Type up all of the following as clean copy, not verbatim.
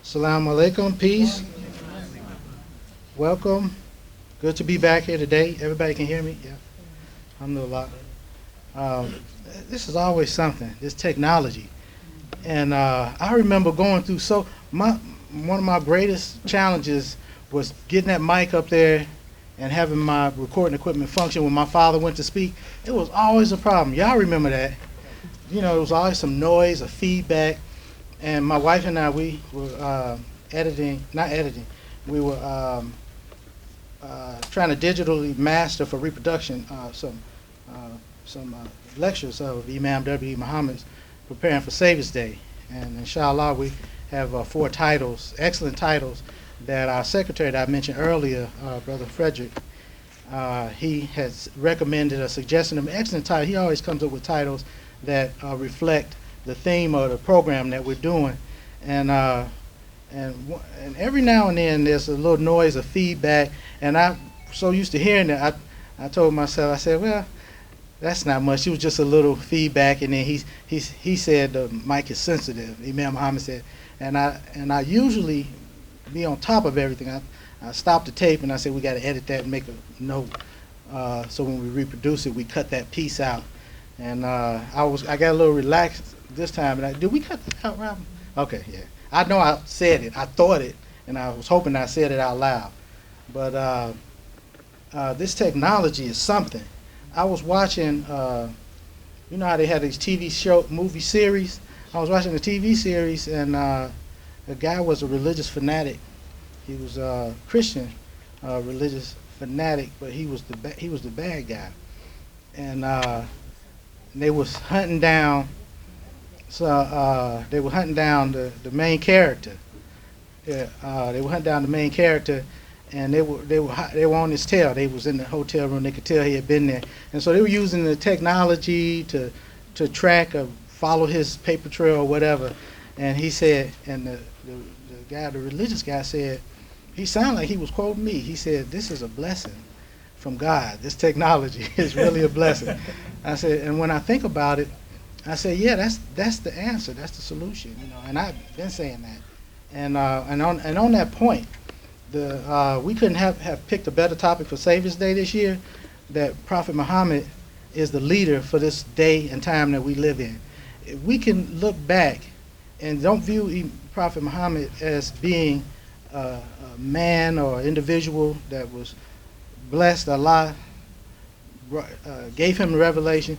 Assalamu alaikum, peace. Welcome. Good to be back here today. Everybody can hear me? Yeah. Alhamdulillah. Um, this is always something, this technology. And I remember going through, one of my greatest challenges was getting that mic up there and having my recording equipment function when my father went to speak. It was always a problem. Y'all remember that. You know, there was always some noise or feedback. And my wife and I, we were we were trying to digitally master for reproduction some lectures of Imam Mohammed preparing for Savior's Day. And inshallah, we have 4 titles, excellent titles, that our secretary that I mentioned earlier, Brother Frederick, he has recommended or suggested an excellent title. He always comes up with titles that reflect the theme of the program that we're doing. And every now and then there's a little noise of feedback, and I'm so used to hearing that, I told myself, I said, well, that's not much. It was just a little feedback, and then he said the mic is sensitive. Imam Mohammed said, and I usually be on top of everything. I stop the tape and I say we got to edit that and make a note, so when we reproduce it, we cut that piece out. And I got a little relaxed this time. And did we cut that out, Robin? Okay, yeah. I know I said it. I thought it, and I was hoping I said it out loud. But this technology is something. I was watching, you know how they had these movie series? I was watching the TV series, and the guy was a religious fanatic. He was a Christian religious fanatic, but he was the bad guy. And they was hunting down, they were hunting down the main character. Yeah, they were hunting down the main character, and they were on his tail. They was in the hotel room. They could tell he had been there, and so they were using the technology to track or follow his paper trail or whatever. And he said, and the guy, the religious guy said, he sounded like he was quoting me. He said, "This is a blessing from God. This technology is really a blessing." I said, and when I think about it, I said, yeah, that's the answer. That's the solution. You know, and I've been saying that. And on that point, we couldn't have picked a better topic for Savior's Day this year. That Prophet Muhammad is the leader for this day and time that we live in. If we can look back and don't view Prophet Muhammad as being a man or individual that was blessed, Allah gave him the revelation.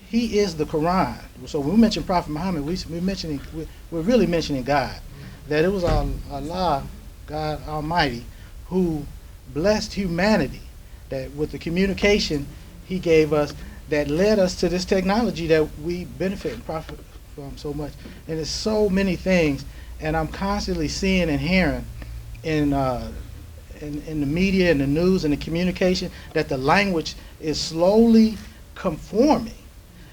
He is the Quran. So when we mention Prophet Muhammad, we're really mentioning God. That it was Allah, God Almighty, who blessed humanity, that with the communication He gave us, that led us to this technology that we benefit and profit from so much. And there's so many things, and I'm constantly seeing and hearing in the media and the news and the communication that the language is slowly conforming.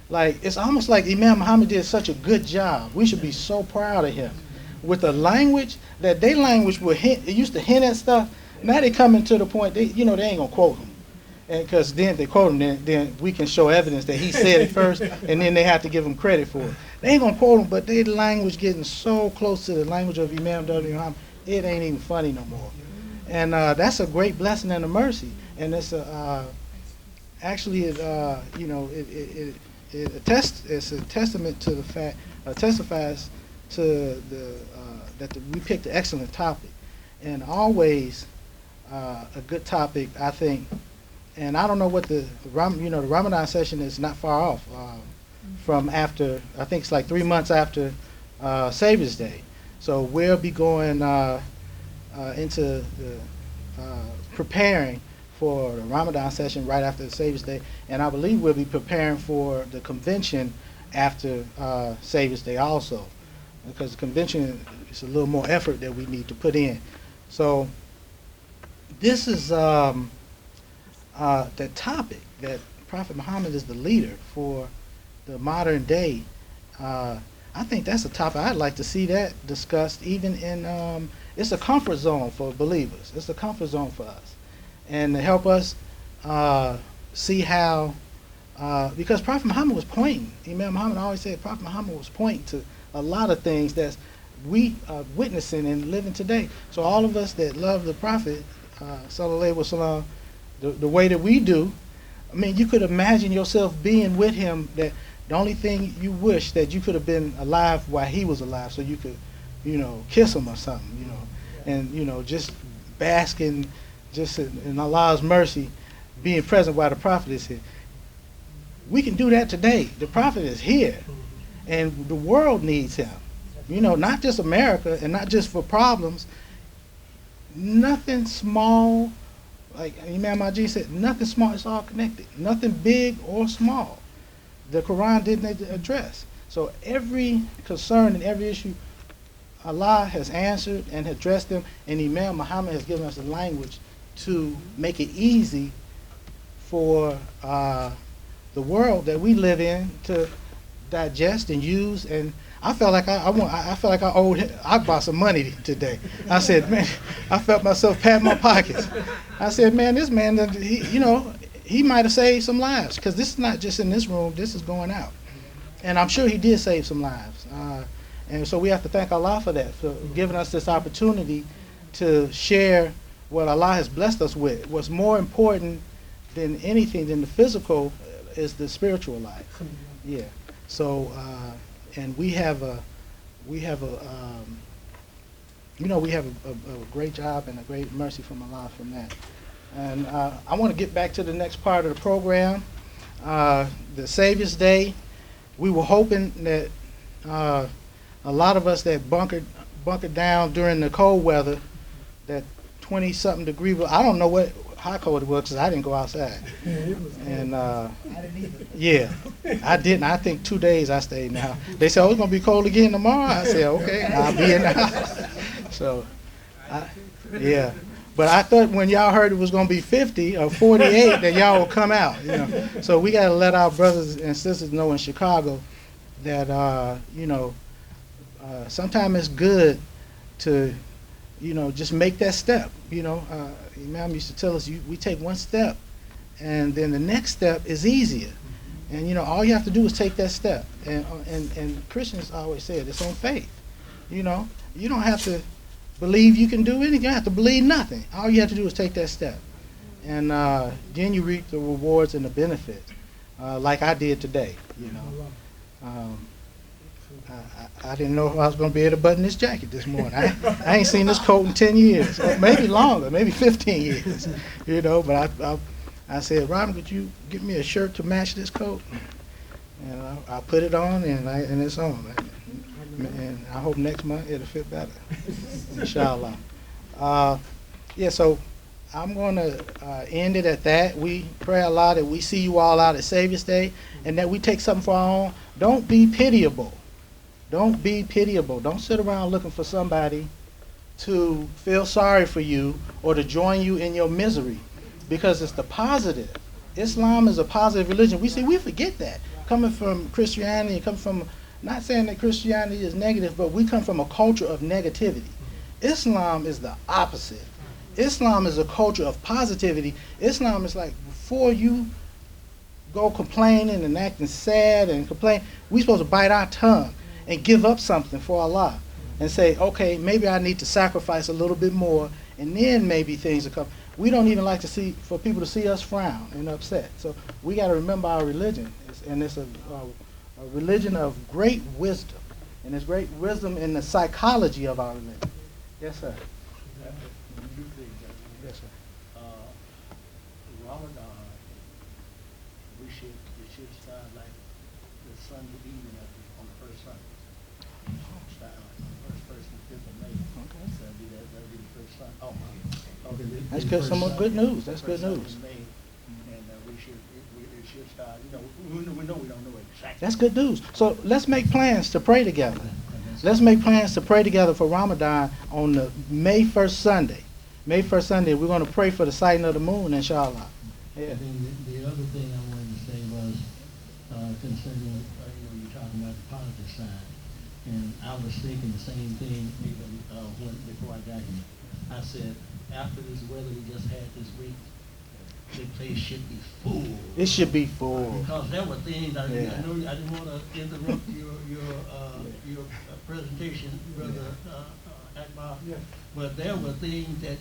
Like, it's almost like Imam Muhammad did such a good job. We should be so proud of him. With the language, that they language would hint, it used to hint at stuff. Now they coming to the point, they ain't gonna quote him. And because then if they quote him, then we can show evidence that he said it first, and then they have to give him credit for it. They ain't gonna quote him, but their language getting so close to the language of Imam Muhammad, it ain't even funny no more. And that's a great blessing and a mercy. And it's actually it's a testament to the fact, testifies to that we picked an excellent topic, and always a good topic, I think. And I don't know what the Ramadan session is not far off from after. I think it's like 3 months after Savior's Day. So we'll be going into the preparing for the Ramadan session right after the Savior's Day, and I believe we'll be preparing for the convention after Savior's Day also, because the convention is a little more effort that we need to put in. So this is the topic that Prophet Muhammad is the leader for the modern day. I think that's a topic I'd like to see that discussed even in, it's a comfort zone for believers. It's a comfort zone for us. And to help us see how, because Prophet Muhammad was pointing, Imam Muhammad always said Prophet Muhammad was pointing to a lot of things that's we are witnessing and living today. So all of us that love the Prophet, sallallahu alaihi wasallam, the way that we do, I mean, you could imagine yourself being with him, that the only thing you wish that you could have been alive while he was alive, so you could, kiss him or something, and, just basking just in Allah's mercy, being present while the Prophet is here. We can do that today. The Prophet is here, and the world needs him. Not just America, and not just for problems. Nothing small, like Imam Ajee said, nothing small, it's all connected. Nothing big or small. The Quran didn't address. So every concern and every issue, Allah has answered and addressed them, and Imam Muhammad has given us the language to make it easy for the world that we live in to digest and use. And I felt like I bought some money today. I said, man, I felt myself pat my pockets. I said, man, this man, he might have saved some lives, because this is not just in this room, this is going out. And I'm sure he did save some lives. And so we have to thank Allah for that, for giving us this opportunity to share what Allah has blessed us with. What's more important than anything, than the physical, is the spiritual life. Yeah. So, and we have a great job and a great mercy from Allah from that. And I want to get back to the next part of the program, the Savior's Day. We were hoping that a lot of us that bunkered down during the cold weather, that 20-something degree, I don't know how cold it was, because I didn't go outside. And I didn't either. Yeah, I didn't. I think 2 days I stayed in the house. They said, oh, it's going to be cold again tomorrow. I said, okay, I'll be in the house. So, yeah. But I thought when y'all heard it was going to be 50 or 48 that y'all would come out. So we got to let our brothers and sisters know in Chicago that, sometimes it's good to, just make that step. Imam used to tell us, we take one step, and then the next step is easier. And all you have to do is take that step. And Christians always say it, it's on faith. You don't have to believe you can do anything. You don't have to believe nothing. All you have to do is take that step. And then you reap the rewards and the benefits, like I did today. I didn't know if I was going to be able to button this jacket this morning. I ain't seen this coat in 10 years, or maybe longer, maybe 15 years. But I said, Robin, could you get me a shirt to match this coat? And I put it on, and it's on. And I hope next month it'll fit better, inshallah. So I'm going to end it at that. We pray Allah that we see you all out at Savior's Day, and that we take something for our own. Don't be pitiable. Don't be pitiable. Don't sit around looking for somebody to feel sorry for you or to join you in your misery, because it's the positive. Islam is a positive religion. We forget that. Coming from Christianity, coming from, not saying that Christianity is negative, but we come from a culture of negativity. Islam is the opposite. Islam is a culture of positivity. Islam is like, before you go complaining and acting sad and complain, we're supposed to bite our tongue and give up something for Allah and say, okay, maybe I need to sacrifice a little bit more, and then maybe things will come. We don't even like for people to see us frown and upset. So we got to remember our religion, and it's a religion of great wisdom, and there's great wisdom in the psychology of our religion. Yes, sir. Yes, sir. Ramadan, it should start like the Sunday evening on the first Sunday. Start like the first person, 5th of May. Okay. So that'll be the first Sunday. Oh, okay. That's good. Some more good news. That's good news. And it should start. We know we don't know exactly. That's good news. So let's make plans to pray together. Let's make plans to pray together for Ramadan on the May 1st Sunday. May 1st Sunday, we're going to pray for the sighting of the moon, inshallah. Yeah. And then the other thing I wanted to say was concerning, you're talking about the positive side. And I was thinking the same thing even before I got here. I said, after this weather we just had this week, the place should be full. It should be full. Because there were things, I Yeah. know I didn't want to interrupt your presentation, Brother Akbar, but there were things that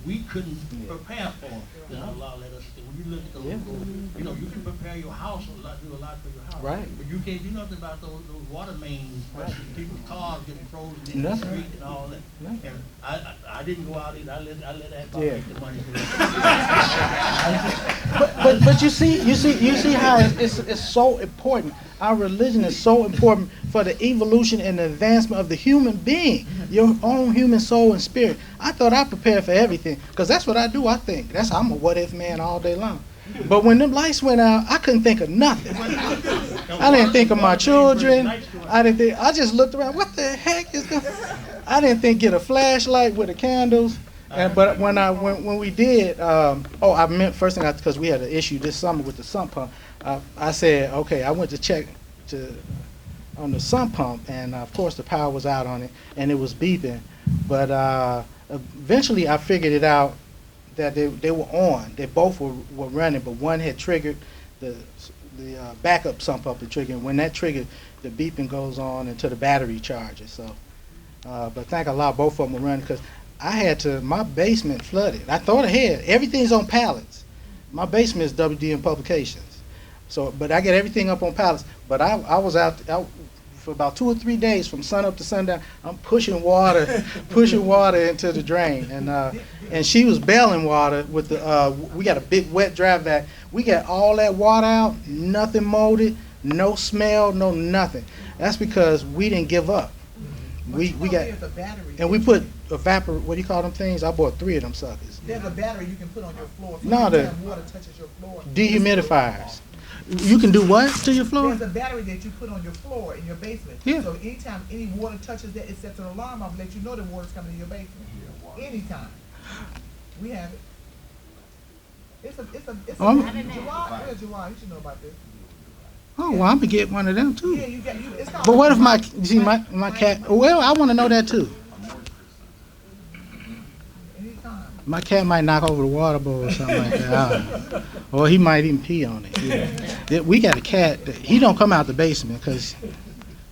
we couldn't prepare for. That Allah let us do. When you look at those, you know, you can prepare your house a lot, do a lot for your house. Right. But you can't do nothing about those water mains, Right. People's cars getting frozen in the Nothing. street and all that. Nothing. And I didn't go out either. I let Akbar Yeah. make the money. But you see how it's so important. Our religion is so important for the evolution and the advancement of the human being, your own human soul and spirit. I thought I prepared for everything, because that's what I do. I think I'm a what if man all day long. But when them lights went out, I couldn't think of nothing. I didn't think of my children. I just looked around. What the heck is going? I didn't think get a flashlight with the candles. But when we did, I meant first thing, because we had an issue this summer with the sump pump. I said, okay, I went to check on the sump pump, and of course the power was out on it, and it was beeping. But eventually I figured it out that they were on. They both were running, but one had triggered the backup sump pump. Had triggered. When that triggered, the beeping goes on until the battery charges. So, but thank Allah, both of them were running, because my basement flooded. I thought ahead. Everything's on pallets. My basement is WDN Publications. So, but I get everything up on pallets. But I was out for about 2 or 3 days from sun up to sundown. I'm pushing water into the drain. And she was bailing water with we got a big wet dry vac. We got all that water out, nothing molded, no smell, no nothing. That's because we didn't give up. We got, and we put what do you call them things? I bought 3 of them suckers. There's a battery you can put on your floor. No, anytime water touches your floor. Dehumidifiers. You can do what to your floor? There's a battery that you put on your floor in your basement. Yeah. So anytime any water touches that, it sets an alarm off, let you know the water's coming in your basement. Anytime. We have it. It's a July. Where's July? You should know about this. Oh, well, I'm gonna get one of them too. Yeah, you got you. It's called. But what if my cat? Well, I want to know that too. Anytime. My cat might knock over the water bowl or something like that. I don't know. Or he might even pee on it. Yeah. We got a cat. He don't come out the basement because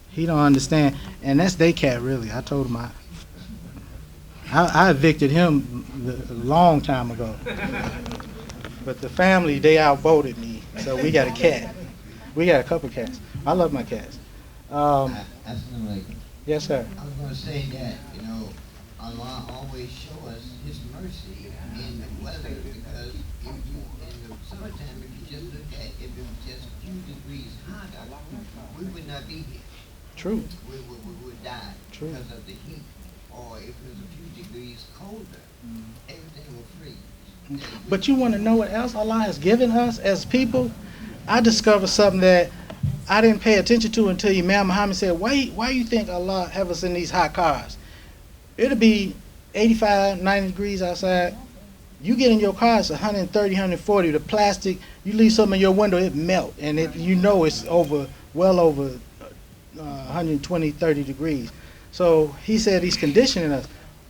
he don't understand. And that's their cat, really. I told him I evicted him a long time ago. But the family, they outvoted me. So we got a cat. We got a couple cats. I love my cats. Yes, sir. I was going to say that, Allah always show us His mercy in the weather, because in the summertime, if you just look at, if it was just a few degrees hotter, we would not be here. True. We would die True. because of the heat. Or if it was a few degrees colder, everything would freeze. But you want to know what else Allah has given us as people? I discovered something that I didn't pay attention to until Imam Mohammed said, why you think Allah have us in these hot cars? It'll be 85, 90 degrees outside. You get in your car, it's 130, 140. The plastic, you leave something in your window, it melt. And it's well over 120, 30 degrees. So he said he's conditioning us.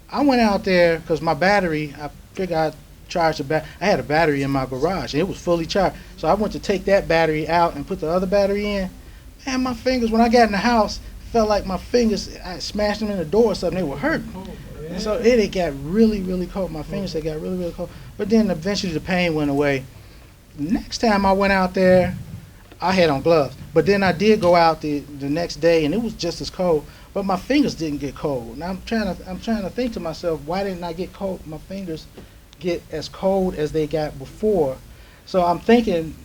I went out there because my battery, I figured I'd charge the battery. I had a battery in my garage and it was fully charged. So I went to take that battery out and put the other battery in. Man, my fingers, when I got in the house, felt like my fingers, I smashed them in the door or something, they were hurting. And so it got really, really cold. My fingers, they got really, really cold. But then eventually the pain went away. Next time I went out there, I had on gloves. But then I did go out the next day and it was just as cold. But my fingers didn't get cold. Now I'm trying to think to myself, why didn't I get cold? My fingers get as cold as they got before. So I'm thinking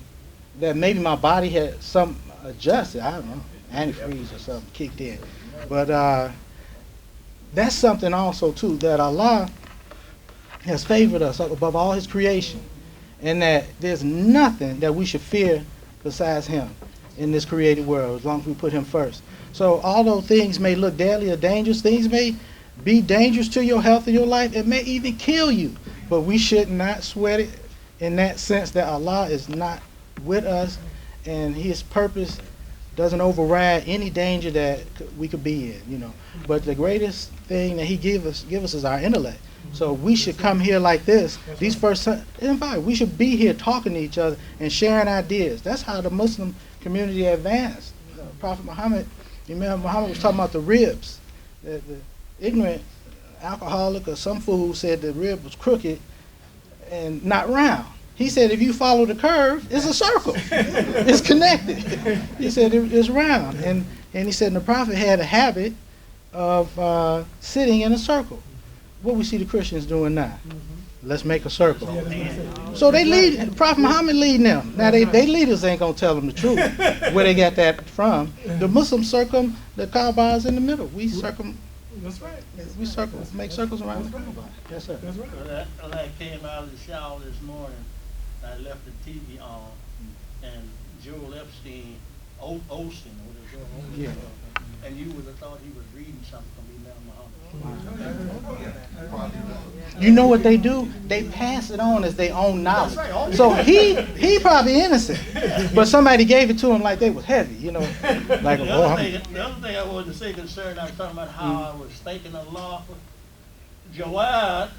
that maybe my body had some adjusted. I don't know, antifreeze or something kicked in. But that's something also too, that Allah has favored us above all His creation, and that there's nothing that we should fear besides Him in this created world, as long as we put Him first. So although things may look deadly or dangerous, things may be dangerous to your health or your life, it may even kill you. But we should not sweat it in that sense that Allah is not with us and His purpose doesn't override any danger that we could be in, But the greatest thing that He give us is our intellect. So we should come here like this. These first, in fact, we should be here talking to each other and sharing ideas. That's how the Muslim community advanced. Prophet Muhammad, Imam Muhammad was talking about the ribs. The ignorant alcoholic or some fool said the rib was crooked and not round. He said if you follow the curve, it's a circle. It's connected. He said it's round. And he said the Prophet had a habit of sitting in a circle. What we see the Christians doing now. Let's make a circle. So they lead, Prophet Muhammad leading them. Now they leaders ain't gonna tell them the truth, where they got that from. The Muslims circle the Kaaba is in the middle. We circle. That's right. We make circles around the Kaaba. Yes, sir. That's right. When I came out of the shower this morning, I left the TV on, and Joel Epstein, Olsen, or whatever, Joel Olsen, Yeah. and you would have thought he was reading something from Imam Muhammad. You know what they do? They pass it on as their own knowledge. That's right. So he probably innocent, but somebody gave it to him like they was heavy, you know. Like, The oh, other thing I wanted to say concerning, I was talking about how I was thanking Allah. Jawad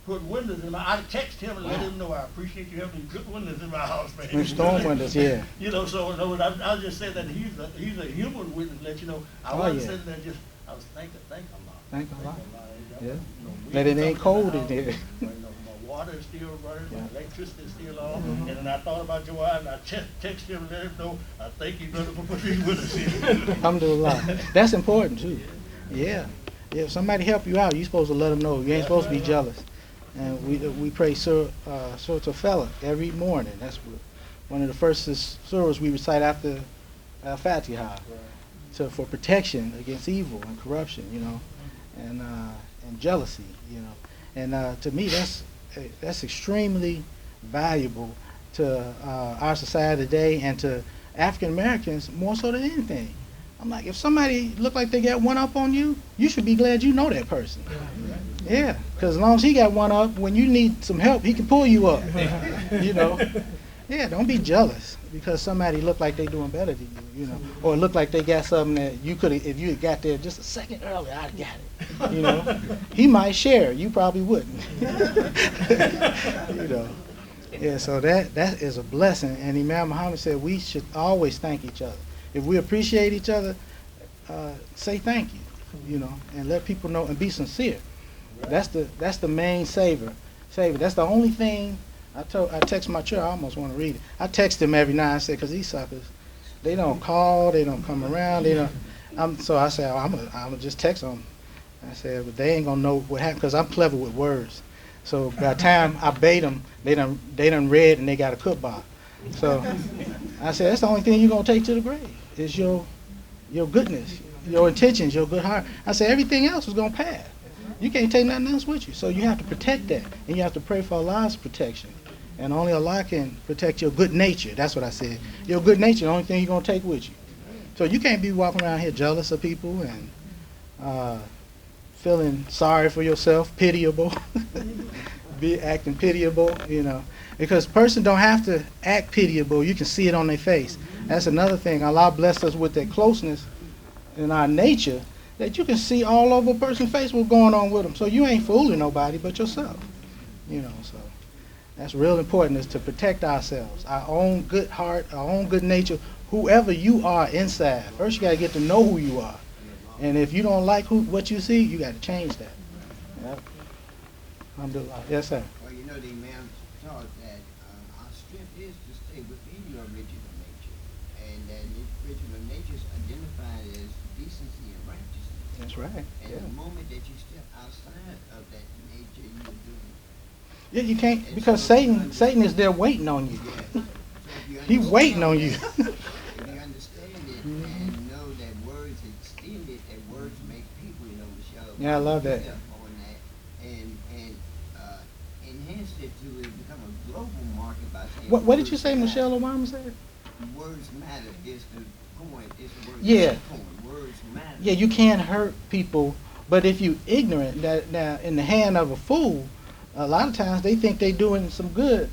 put windows in my. I text him and let him know I appreciate you having good windows in my house, man. storm windows, yeah. You know, so I just said that he's a human witness. Let you know, I wasn't yeah. sitting there just. I was thanking Allah. Thank Allah. Yeah. You know, That it ain't wind cold coming in out, there. you know, my water is still running, Yeah. my electricity is still on, and then I thought about Jawad and I text him and let him know I thank you, brother, for putting these windows in. Alhamdulillah. That's important too. Yeah. Yeah. If somebody help you out, you're supposed to let them know. You ain't supposed to be jealous. And we pray Surah Al-Falaq every morning. That's one of the first surahs we recite after Fatiha, for protection against evil and corruption, you know, and jealousy, you know. And to me, that's extremely valuable to our society today and to African Americans more so than anything. I'm like, if somebody look like they got one up on you, you should be glad you know that person. Yeah, because as long as he got one up, when you need some help, he can pull you up. You know. Yeah, don't be jealous because somebody look like they doing better than you, you know, or look like they got something that you could have, if you had got there just a second earlier, I'd have got it. You know, he might share, you probably wouldn't. You know. Yeah, so that is a blessing, and Imam Muhammad said we should always thank each other. If we appreciate each other, say thank you, you know, and let people know and be sincere. That's the main savior. That's the only thing. I text my children, I almost want to read it. I text them every night and say, because these suckers, they don't call, they don't come around, they don't. So I said, I'm gonna just text them. I said, but they ain't gonna know what happened because I'm clever with words. So by the time I bait them, they done read and they got a cookbook. So I said, that's the only thing you're gonna take to the grave is your goodness, your intentions, your good heart. I said everything else is gonna pass. You can't take nothing else with you. So you have to protect that, and you have to pray for Allah's protection. And only Allah can protect your good nature. That's what I said. Your good nature, the only thing you're gonna take with you. So you can't be walking around here jealous of people and feeling sorry for yourself, pitiable, be acting pitiable, you know. Because a person don't have to act pitiable. You can see it on their face. That's another thing. Allah blessed us with that closeness in our nature that you can see all over a person's face what's going on with them. So you ain't fooling nobody but yourself, you know. So that's real important, is to protect ourselves, our own good heart, our own good nature, whoever you are inside. First you got to get to know who you are. And if you don't like what you see, you got to change that. Yep. Alhamdulillah. Yes, sir. Well, you know, the Imam taught that our strength is to stay within your original nature. And that original nature is identified as decency and righteousness. That's right. And Yeah. the moment that you step outside of that nature, you are doing. Yeah, you can't, because Satan is there waiting on you. Yeah. So if He waiting on you. If you understand it and know that words extend it, that words make people, you know, Michelle. Yeah, I love that. On that and enhance it to become a global market by saying. What did you words say matter. Michelle Obama said? Words matter is the point. It's the word. Yeah. Words matter. Yeah, you can't hurt people, but if you ignorant, that now in the hand of a fool, a lot of times they think they doing some good,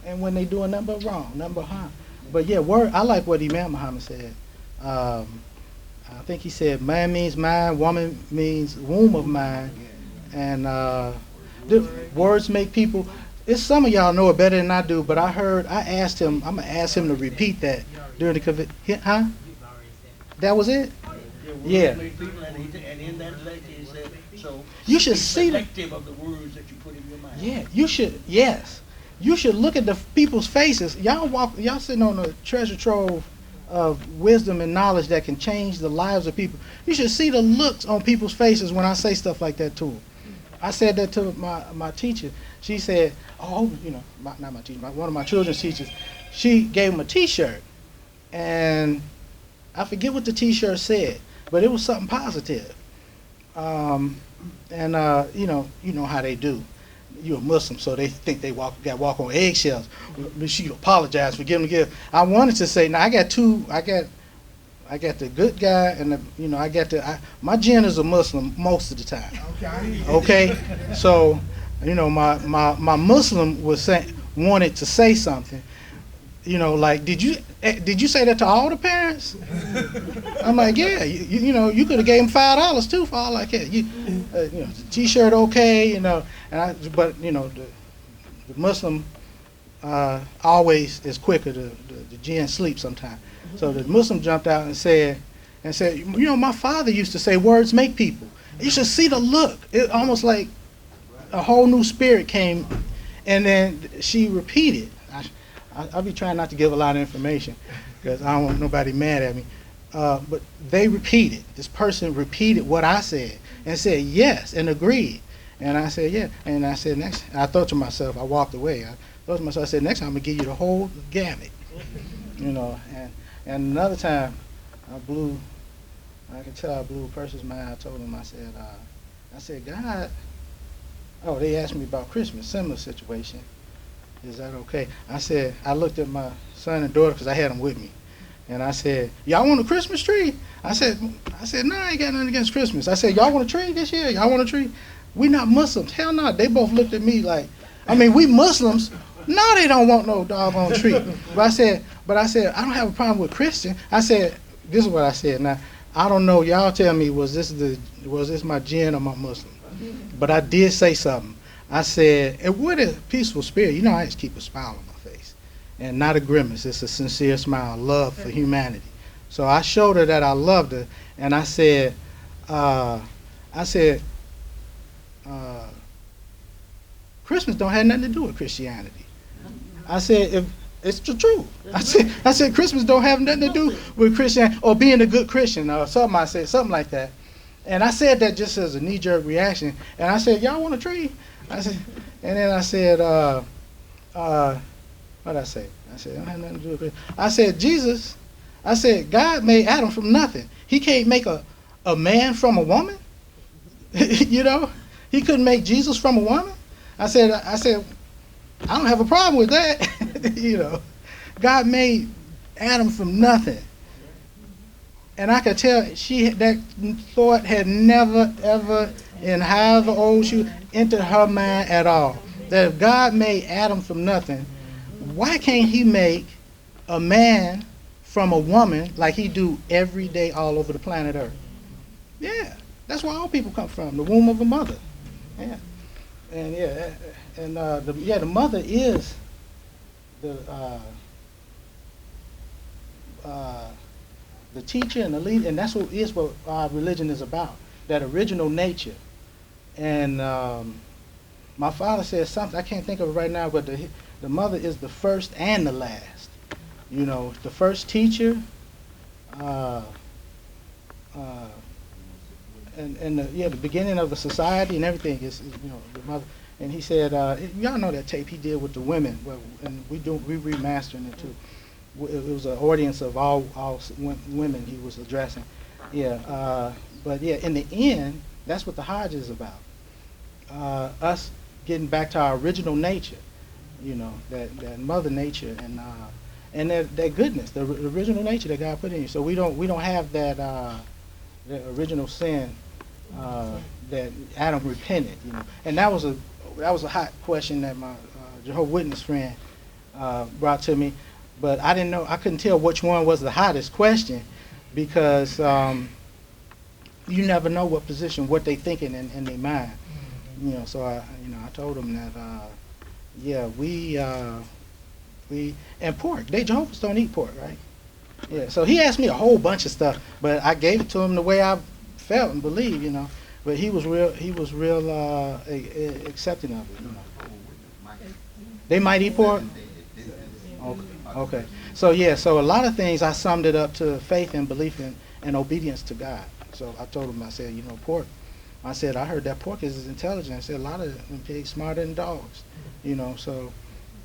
and when they doing nothing but wrong, nothing but harm. But yeah, I like what Imam Muhammad said. I think he said, man means mind, woman means womb of mind, and Words make people. It's some of y'all know it better than I do, but I asked him. I'm gonna ask him to repeat that during the conviction. Huh? That was it. Yeah. And in that lecture, he said, so You should be see the. selective of the words that you put in your mind. Yeah, you should. Yes, you should look at the people's faces. Y'all sitting on a treasure trove of wisdom and knowledge that can change the lives of people. You should see the looks on people's faces when I say stuff like that to them. I said that to my teacher. She said, "Oh, not my teacher, one of my children's teachers." She gave him a T-shirt, and I forget what the T-shirt said, but it was something positive. You know how they do. You're a Muslim, so they think they walk on eggshells. She apologized for giving the gift. I wanted to say, now I got two. I got the good guy, and my gen is a Muslim most of the time. Okay, so my Muslim wanted to say something. Like, did you say that to all the parents? I'm like, yeah, you could have gave him $5 too for all I care. The T-shirt, okay, but the Muslim always is quicker. The jinn sleeps sometimes. So the Muslim jumped out and said, my father used to say words make people. You should see the look. It almost like a whole new spirit came, and then she repeated. I'll be trying not to give a lot of information because I don't want nobody mad at me. But they repeated. This person repeated what I said and said yes and agreed. And I said, yeah. And I said, next. I thought to myself, I walked away. I thought to myself, I said, next time I'm going to give you the whole gamut. And another time I could tell I blew a person's mind. I told him, I said, God, they asked me about Christmas, similar situation. Is that okay? I said, I looked at my son and daughter because I had them with me. And I said, y'all want a Christmas tree? I said, no, I ain't got nothing against Christmas. I said, y'all want a tree this year? Y'all want a tree? We not Muslims. Hell no. They both looked at me like, we Muslims. No, they don't want no doggone tree. But I said, I don't have a problem with Christian. I said, this is what I said. Now, I don't know. Y'all tell me, was this my jinn or my Muslim? But I did say something. I said, and with a peaceful spirit, I just keep a smile on my face. And not a grimace. It's a sincere smile, love for humanity. So I showed her that I loved her, and I said, Christmas don't have nothing to do with Christianity. I said, if it's the truth. I said Christmas don't have nothing to do with Christianity or being a good Christian or something. I said something like that. And I said that just as a knee-jerk reaction. And I said, y'all want a tree? I said, and then I said, what did I say? I said, I don't have nothing to do with it. I said, God made Adam from nothing. He can't make a man from a woman. He couldn't make Jesus from a woman. I said, I don't have a problem with that. God made Adam from nothing. And I could tell that thought had never, ever, in however old she was, entered her mind at all. That if God made Adam from nothing, why can't he make a man from a woman like he do every day all over the planet Earth? Yeah, that's where all people come from, the womb of a mother. Yeah, and the mother is the teacher and the leader, and that's what our religion is about, that original nature. And my father said something, I can't think of it right now, but the mother is the first and the last. The first teacher, and the beginning of the society and everything is the mother. And he said, y'all know that tape he did with the women, and we remastering it too. It was an audience of all women he was addressing. But in the end, that's what the Hajj is about. Us getting back to our original nature, that mother nature and that goodness, the original nature that God put in you. So we don't have that original sin that Adam repented, And that was a hot question that my Jehovah's Witness friend brought to me. But I didn't know, I couldn't tell which one was the hottest question because you never know what position, what they thinking in their mind. So I told him that, yeah, we and pork. They Jehovah's don't eat pork, right? Yeah. So he asked me a whole bunch of stuff, but I gave it to him the way I felt and believed, But he was real accepting of it, They might eat pork. Okay. So a lot of things I summed it up to faith and belief and obedience to God. So I told him, I said, pork. I said, I heard that pork is intelligent. I said, a lot of them pigs smarter than dogs, So,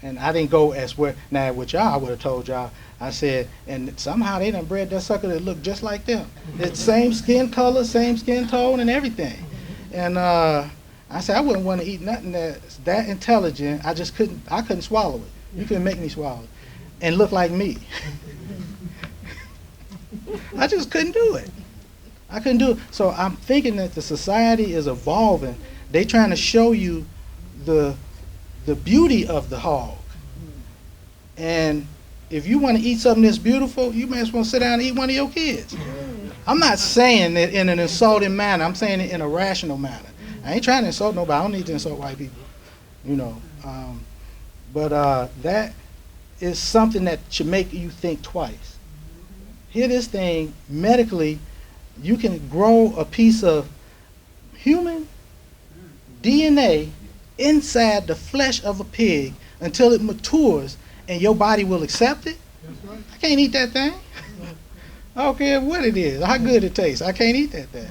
and I didn't go as where now with y'all. I would have told y'all. I said, and somehow they done bred that sucker that looked just like them. It's same skin color, same skin tone, and everything. And I said I wouldn't want to eat nothing that's that intelligent. I just couldn't. I couldn't swallow it. You couldn't make me swallow it, and look like me. I just couldn't do it. I couldn't do it. So I'm thinking that the society is evolving. They trying to show you the beauty of the hog. And if you want to eat something that's beautiful, you may as well sit down and eat one of your kids. I'm not saying it in an insulting manner. I'm saying it in a rational manner. I ain't trying to insult nobody. I don't need to insult white people, But that is something that should make you think twice. Here, this thing medically, you can grow a piece of human DNA inside the flesh of a pig until it matures, and your body will accept it. I can't eat that thing. I don't care what it is, how good it tastes. I can't eat that thing.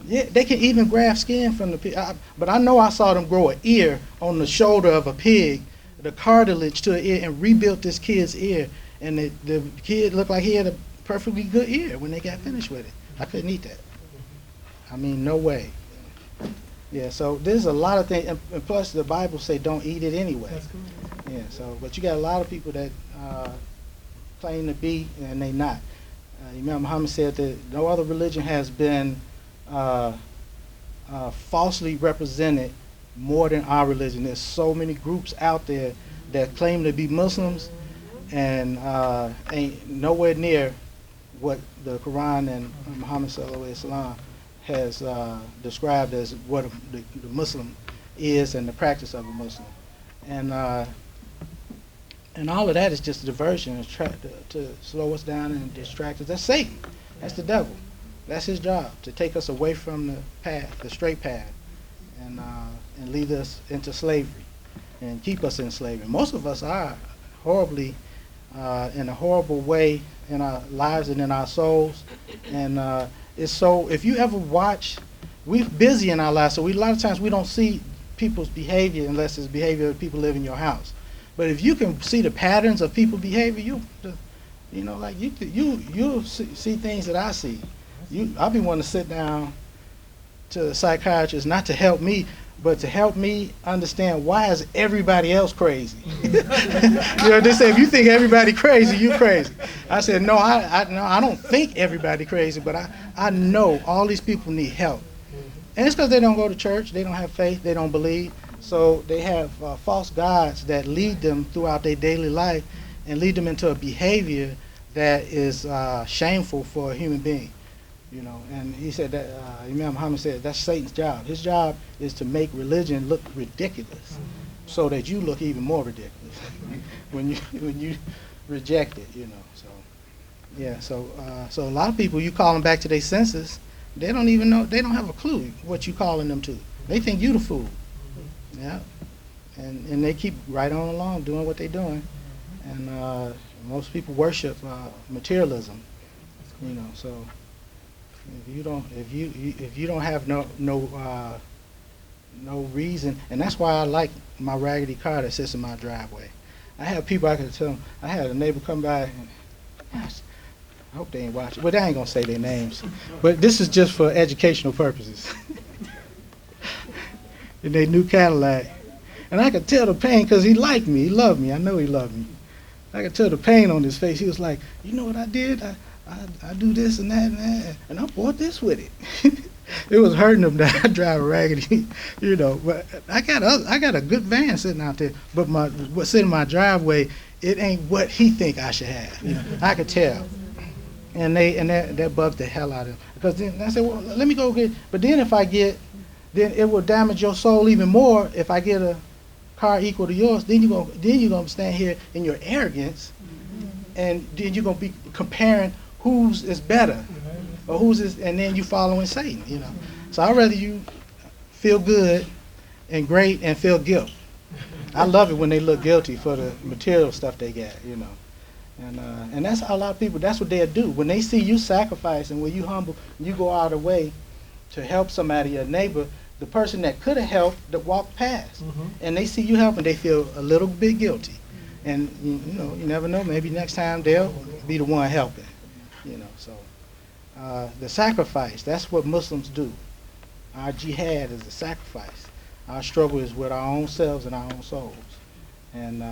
Yeah, they can even graft skin from the pig. But I know I saw them grow an ear on the shoulder of a pig, the cartilage to an ear, and rebuilt this kid's ear. And the kid looked like he had a perfectly good ear when they got finished with it. I couldn't eat that. I mean, no way. Yeah, so there's a lot of things, and plus the Bible say don't eat it anyway. That's cool. Yeah, so but you got a lot of people that claim to be and they not. Imam Mohammed said that no other religion has been falsely represented more than our religion. There's so many groups out there that claim to be Muslims and ain't nowhere near what the Quran and Muhammad sallallahu alaihi wasallam has described as what the Muslim is and the practice of a Muslim. And all of that is just a diversion to slow us down and distract us. That's Satan. That's the devil. That's his job, to take us away from the path, the straight path, and lead us into slavery and keep us in slavery. Most of us are horribly, in a horrible way in our lives and in our souls. And it's so, if you ever watch, we're busy in our lives, so a lot of times we don't see people's behavior unless it's behavior of people live in your house. But if you can see the patterns of people's behavior, you'll see things that I see. I'll be wanting to sit down to a psychiatrist, not to help me, but to help me understand why is everybody else crazy. They say if you think everybody crazy, you crazy. I said no, I don't think everybody crazy, but I know all these people need help, and it's because they don't go to church, they don't have faith, they don't believe. So they have false gods that lead them throughout their daily life and lead them into a behavior that is shameful for a human being. And he said that, Imam Muhammad said that's Satan's job. His job is to make religion look ridiculous so that you look even more ridiculous when you reject it, So, yeah, so a lot of people, you call them back to their senses, they don't even know, they don't have a clue what you calling them to. They think you the fool. Yeah, and they keep right on along doing what they're doing, and most people worship materialism, So if you don't have no reason, and that's why I like my raggedy car that sits in my driveway. I have people I can tell them. I had a neighbor come by, and gosh, I hope they ain't watching. Well, they ain't gonna say their names, but this is just for educational purposes. In their new Cadillac. And I could tell the pain because he liked me. He loved me. I know he loved me. I could tell the pain on his face. He was like, you know what I did? I do this and that and that. And I bought this with it. It was hurting him that I drive a raggedy, But I got a good van sitting out there. But what's sitting in my driveway, it ain't what he think I should have. I could tell. And that bugged the hell out of him. Because then I said, well, let me go get. But then if I get then it will damage your soul even more if I get a car equal to yours. Then you're gonna stand here in your arrogance, and then you're gonna be comparing whose is better or whose is, and then you following Satan. You know. So I'd rather you feel good and great and feel guilt. I love it when they look guilty for the material stuff they got. You know. And that's how a lot of people, that's what they'll do. When they see you sacrifice and when you humble, you go out of the way to help somebody, a neighbor, the person that could have helped that walked past. And they see you helping, they feel a little bit guilty. And you know, you never know, maybe next time they'll be the one helping. You know, so the sacrifice, that's what Muslims do. Our jihad is a sacrifice. Our struggle is with our own selves and our own souls. And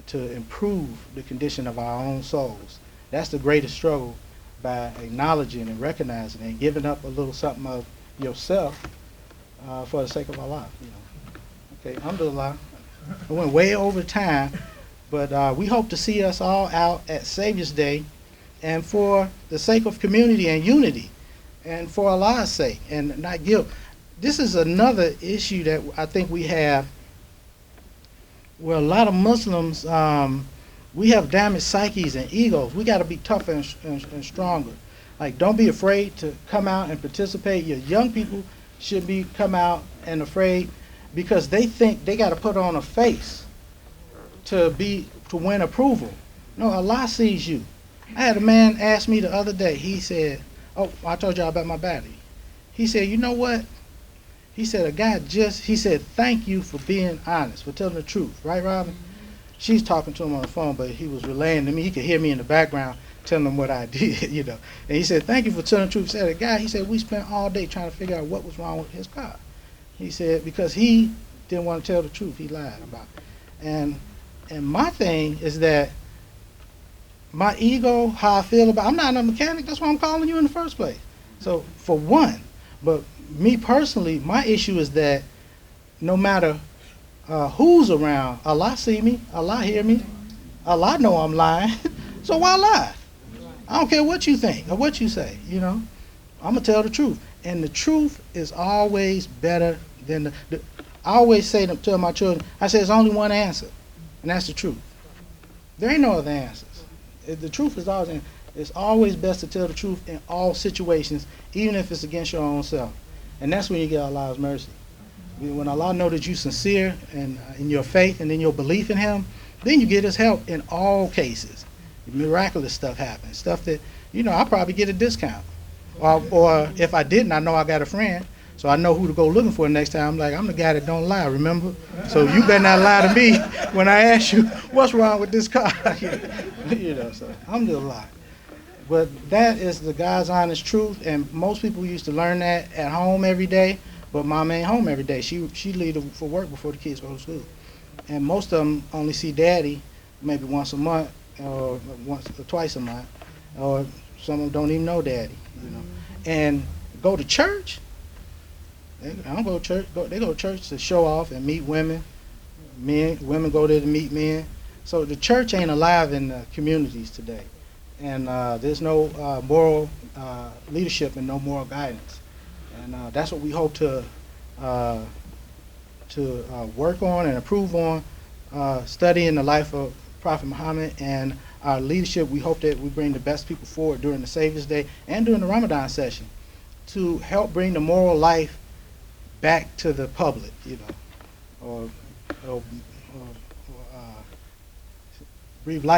to improve the condition of our own souls. That's the greatest struggle, by acknowledging and recognizing and giving up a little something of yourself for the sake of Allah. You know. Okay, alhamdulillah. I went way over time, but we hope to see us all out at Savior's Day, and for the sake of community and unity, and for Allah's sake, and not guilt. This is another issue that I think we have. Well, a lot of Muslims, we have damaged psyches and egos. We got to be tougher and stronger. Like, don't be afraid to come out and participate. Your young people should be come out and afraid because they think they got to put on a face to win approval. No, Allah sees you. I had a man ask me the other day. He said, "Oh, I told y'all about my battery." He said, "You know what?" He said, he said, "Thank you for being honest, for telling the truth." Right, Robin? She's talking to him on the phone, but he was relaying to me. He could hear me in the background telling him what I did, you know. And he said, "Thank you for telling the truth." He said, he said, "We spent all day trying to figure out what was wrong with his car." He said, because he didn't want to tell the truth. He lied about it. And my thing is that my ego, how I feel about, I'm not a mechanic. That's why I'm calling you in the first place. So, for one. But me personally, my issue is that no matter who's around, Allah see me, Allah hear me, Allah know I'm lying, so why lie? I don't care what you think or what you say, you know. I'm going to tell the truth. And the truth is always better than I always say to my children, I say there's only one answer, and that's the truth. There ain't no other answers. The truth is always, it's always best to tell the truth in all situations, even if it's against your own self. And that's when you get Allah's mercy. When Allah knows that you're sincere and in your faith and in your belief in Him, then you get His help in all cases. Miraculous stuff happens. Stuff that, you know, I'll probably get a discount. Or if I didn't, I know I got a friend, so I know who to go looking for next time. I'm like, I'm the guy that don't lie, remember? So you better not lie to me when I ask you, what's wrong with this car? You know, so I'm the lie. But that is the God's honest truth, and most people used to learn that at home every day, but Mom ain't home every day. She leave for work before the kids go to school. And most of them only see Daddy maybe once a month, or once or twice a month, or some of them don't even know Daddy, you know. And go to church, they don't go to church, they go to church to show off and meet women. Women go there to meet men. So the church ain't alive in the communities today. And there's no moral leadership and no moral guidance, and that's what we hope to work on and improve on, studying the life of Prophet Muhammad and our leadership. We hope that we bring the best people forward during the Savior's Day and during the Ramadan session to help bring the moral life back to the public, you know, or breathe life